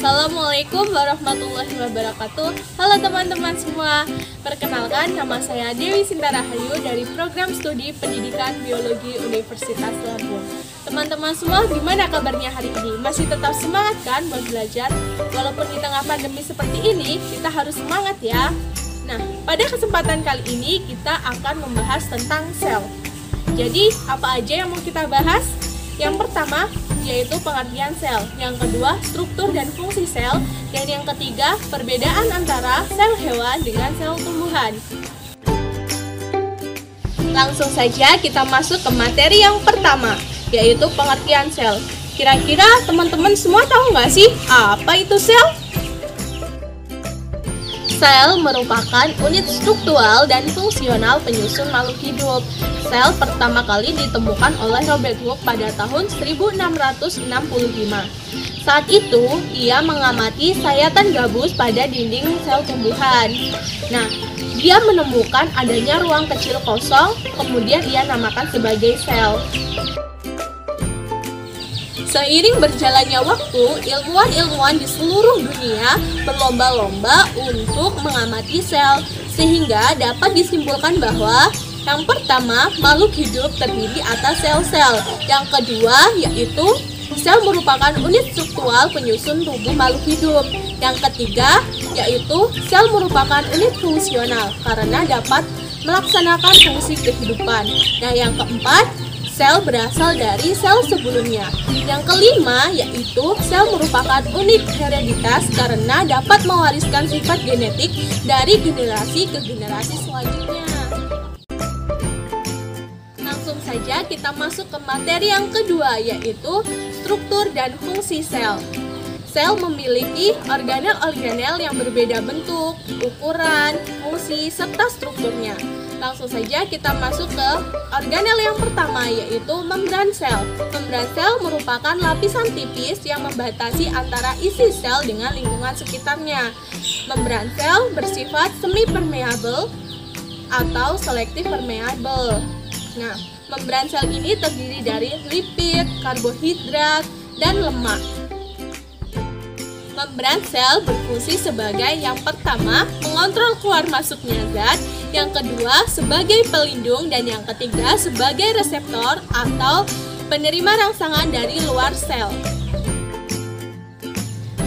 Assalamualaikum warahmatullahi wabarakatuh. Halo teman-teman semua. Perkenalkan, nama saya Dewi Sinta Rahayu dari Program Studi Pendidikan Biologi Universitas Lampung. Teman-teman semua, gimana kabarnya hari ini? Masih tetap semangat kan buat belajar? Walaupun di tengah pandemi seperti ini, kita harus semangat ya. Nah, pada kesempatan kali ini kita akan membahas tentang sel. Jadi, apa aja yang mau kita bahas? Yang pertama, yaitu pengertian sel. Yang kedua, struktur dan fungsi sel. Dan yang ketiga, perbedaan antara sel hewan dengan sel tumbuhan. Langsung saja kita masuk ke materi yang pertama, yaitu pengertian sel. Kira-kira teman-teman semua tahu nggak sih apa itu sel? Sel merupakan unit struktural dan fungsional penyusun makhluk hidup. Sel pertama kali ditemukan oleh Robert Hooke pada tahun 1665. Saat itu, ia mengamati sayatan gabus pada dinding sel tumbuhan. Nah, dia menemukan adanya ruang kecil kosong, kemudian ia namakan sebagai sel. Seiring berjalannya waktu, ilmuwan-ilmuwan di seluruh dunia berlomba-lomba untuk mengamati sel, sehingga dapat disimpulkan bahwa yang pertama, makhluk hidup terdiri atas sel-sel. Yang kedua, yaitu sel merupakan unit struktural penyusun tubuh makhluk hidup. Yang ketiga, yaitu sel merupakan unit fungsional karena dapat melaksanakan fungsi kehidupan. Nah, yang keempat, sel berasal dari sel sebelumnya. Yang kelima, yaitu sel merupakan unit hereditas karena dapat mewariskan sifat genetik dari generasi ke generasi selanjutnya. Langsung saja kita masuk ke materi yang kedua, yaitu struktur dan fungsi sel. Sel memiliki organel-organel yang berbeda bentuk, ukuran, fungsi, serta strukturnya. Langsung saja kita masuk ke organel yang pertama, yaitu membran sel. Membran sel merupakan lapisan tipis yang membatasi antara isi sel dengan lingkungan sekitarnya. Membran sel bersifat semi-permeable atau selektif permeable. Nah, membran sel ini terdiri dari lipid, karbohidrat, dan lemak. Membran sel berfungsi sebagai yang pertama, mengontrol keluar masuknya zat, yang kedua sebagai pelindung, dan yang ketiga sebagai reseptor atau penerima rangsangan dari luar sel.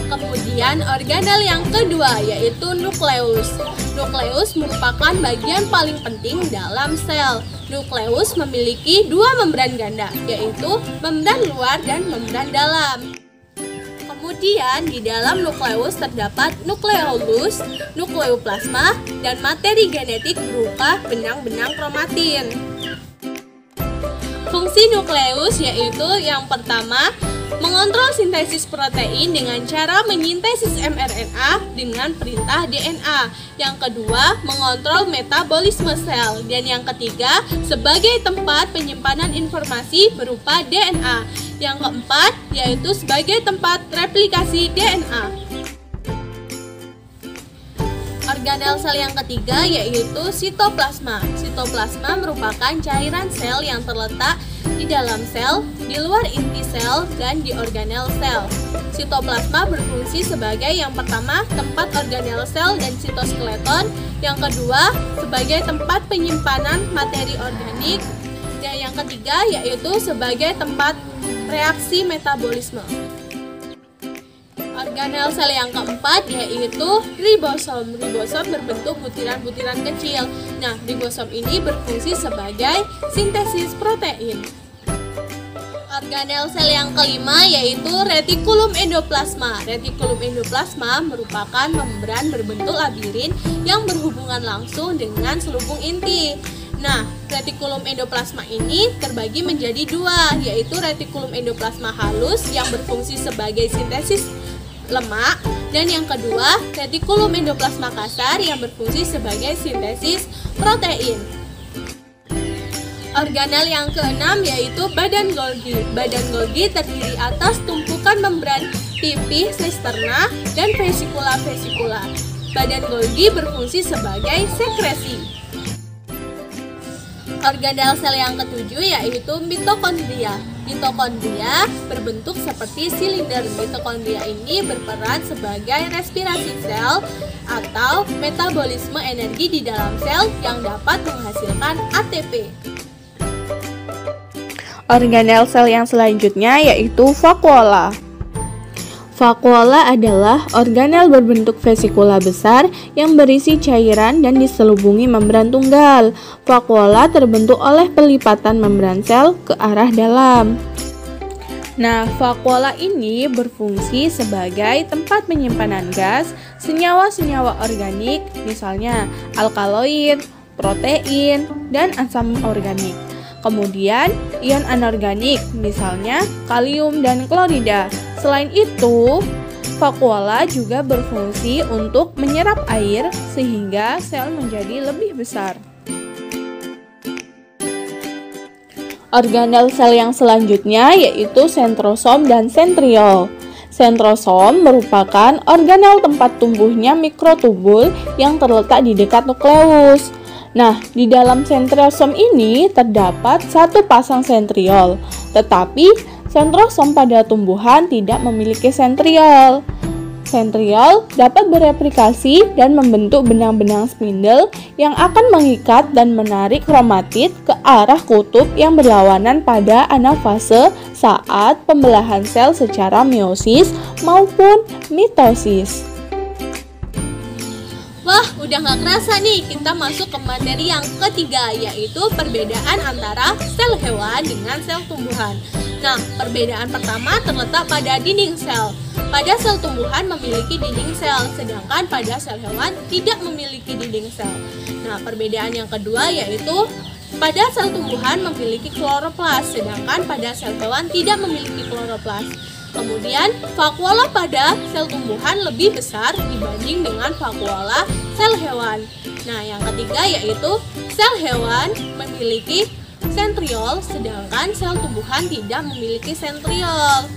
Kemudian organel yang kedua, yaitu nukleus. Nukleus merupakan bagian paling penting dalam sel. Nukleus memiliki dua membran ganda, yaitu membran luar dan membran dalam. Kemudian di dalam nukleus terdapat nukleolus, nukleoplasma, dan materi genetik berupa benang-benang kromatin. Fungsi nukleus yaitu yang pertama, mengontrol sintesis protein dengan cara menyintesis mRNA dengan perintah DNA. Yang kedua, mengontrol metabolisme sel. Dan yang ketiga, sebagai tempat penyimpanan informasi berupa DNA. Yang keempat, yaitu sebagai tempat replikasi DNA. Organel sel yang ketiga yaitu sitoplasma. Sitoplasma merupakan cairan sel yang terletak di dalam sel, di luar inti sel, dan di organel sel. Sitoplasma berfungsi sebagai yang pertama, tempat organel sel dan sitoskeleton. Yang kedua, sebagai tempat penyimpanan materi organik. Dan yang ketiga, yaitu sebagai tempat reaksi metabolisme. Organel sel yang keempat yaitu ribosom. Ribosom berbentuk butiran-butiran kecil. Nah, ribosom ini berfungsi sebagai sintesis protein. Organel sel yang kelima yaitu retikulum endoplasma. Retikulum endoplasma merupakan membran berbentuk labirin yang berhubungan langsung dengan selubung inti. Nah, retikulum endoplasma ini terbagi menjadi dua, yaitu retikulum endoplasma halus yang berfungsi sebagai sintesis lemak, dan yang kedua, retikulum endoplasma kasar yang berfungsi sebagai sintesis protein. Organel yang keenam yaitu badan Golgi. Badan Golgi terdiri atas tumpukan membran pipih, sisterna, dan vesikula-vesikula. Badan Golgi berfungsi sebagai sekresi. Organel sel yang ketujuh yaitu mitokondria. Mitokondria berbentuk seperti silinder. Mitokondria ini berperan sebagai respirasi sel atau metabolisme energi di dalam sel yang dapat menghasilkan ATP. Organel sel yang selanjutnya yaitu vakuola. Vakuola adalah organel berbentuk vesikula besar yang berisi cairan dan diselubungi membran tunggal. Vakuola terbentuk oleh pelipatan membran sel ke arah dalam. Nah, vakuola ini berfungsi sebagai tempat penyimpanan gas, senyawa-senyawa organik, misalnya alkaloid, protein, dan asam organik. Kemudian, ion anorganik, misalnya kalium dan klorida. Selain itu, vakuola juga berfungsi untuk menyerap air sehingga sel menjadi lebih besar. Organel sel yang selanjutnya yaitu sentrosom dan sentriol. Sentrosom merupakan organel tempat tumbuhnya mikrotubul yang terletak di dekat nukleus. Nah, di dalam sentrosom ini terdapat satu pasang sentriol, tetapi sentrosom pada tumbuhan tidak memiliki sentriol. Sentriol dapat bereplikasi dan membentuk benang-benang spindle yang akan mengikat dan menarik kromatid ke arah kutub yang berlawanan pada anafase saat pembelahan sel secara meiosis maupun mitosis. Wah, udah gak kerasa nih kita masuk ke materi yang ketiga, yaitu perbedaan antara sel hewan dengan sel tumbuhan. Nah, perbedaan pertama terletak pada dinding sel. Pada sel tumbuhan memiliki dinding sel, sedangkan pada sel hewan tidak memiliki dinding sel. Nah, perbedaan yang kedua yaitu pada sel tumbuhan memiliki kloroplas, sedangkan pada sel hewan tidak memiliki kloroplas. Kemudian, vakuola pada sel tumbuhan lebih besar dibanding dengan vakuola sel hewan. Nah, yang ketiga yaitu sel hewan memiliki sentriol, sedangkan sel tumbuhan tidak memiliki sentriol.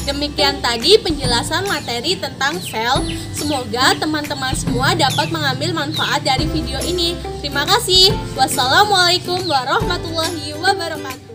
Demikian tadi penjelasan materi tentang sel. Semoga teman-teman semua dapat mengambil manfaat dari video ini. Terima kasih. Wassalamualaikum warahmatullahi wabarakatuh.